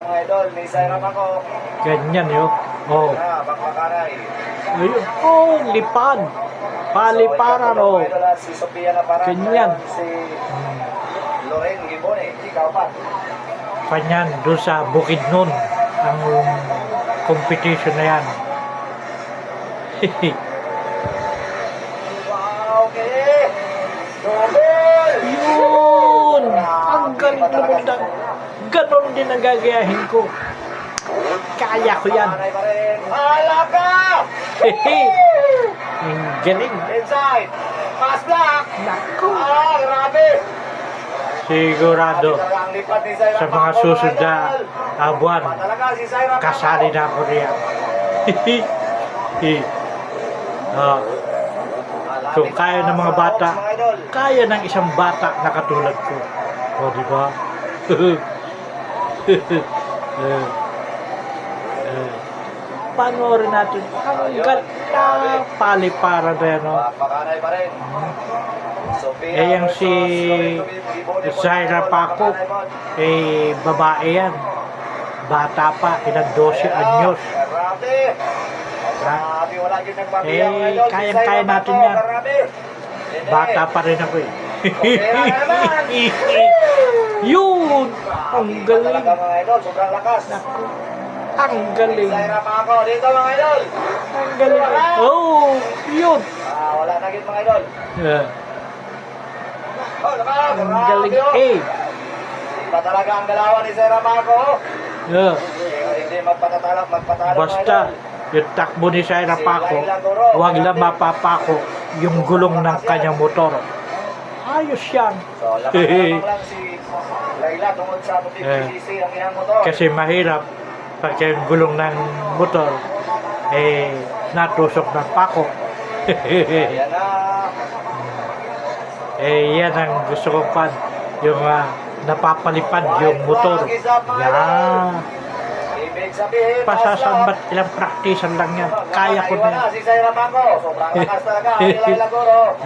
Mga idol, may Zaira pa ko. Ganyan yun. Oh. Bakbakaray. Ayun. Oh, lipad. Paliparan, oh. Si Sophia na parang Ganyan. si Loren Gibone. Ikaw pa. Kanyan, doon sa Bukidnon. Ang competition na yan. Wow, okay. Double! Yun! Ang galing lumundag. Ganon din ang gagayahin ko. Kaya ko yan. Halaka! Hehe! Ang galing. Inside! Pass block! Naku! Grabe! Sigurado sa mga susunod na buwan, kasali na ako riyan. Kung kaya ng mga bata, kaya ng isang bata na katulad ko. O, di ba? Panoorin natin ang ganda paliparan na yan. Yung si Zaira Paco, babae yan. Bata pa, ilang 12 anyos. Kayang-kaya natin yan. Bata pa rin ako eh. Yun! Ang galing. Naku. Ang galing. Ang galing. Oh, yun. Wala na git mga idol. Ang galing eh. Iba talaga ang galawan ni Zaira Paco. Hindi magpatalo Basta yung takbo ni Zaira Paco, huwag lang mapapako yung gulong ng kanyang motor. Ayos yan. So, lang si Laila tungod sa PPCC ang inang motor. Kasi mahirap pag yung gulong ng motor natusok ng pako. Yan na. Yan ang gusto kong pan, yung napapalipad yung motor. Yan. Ibig sabihin, Pasasambat, ilang praktisan lang yan. Kaya ko na yan. Si Zaira Paco, sobrang lakas talaga. Laila Goro.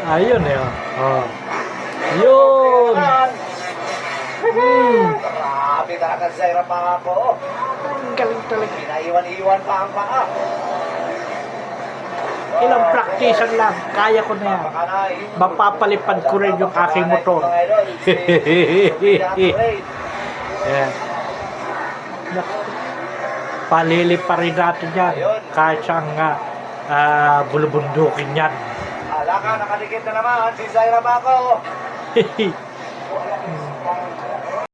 Ayun eh. Oh. Yun. Grabe talaga si Zaira Paco. Ang galing talaga. Pinaiwan-iwan pa ang paa. Ilang praktisan lang. Kaya ko na yan. Mapapalipad ko rin yung aking motor. Yeah. Palilipa rin natin yan. Kahit saan bulubundukin yan. Alaka, nakadikit na naman si Zaira Paco.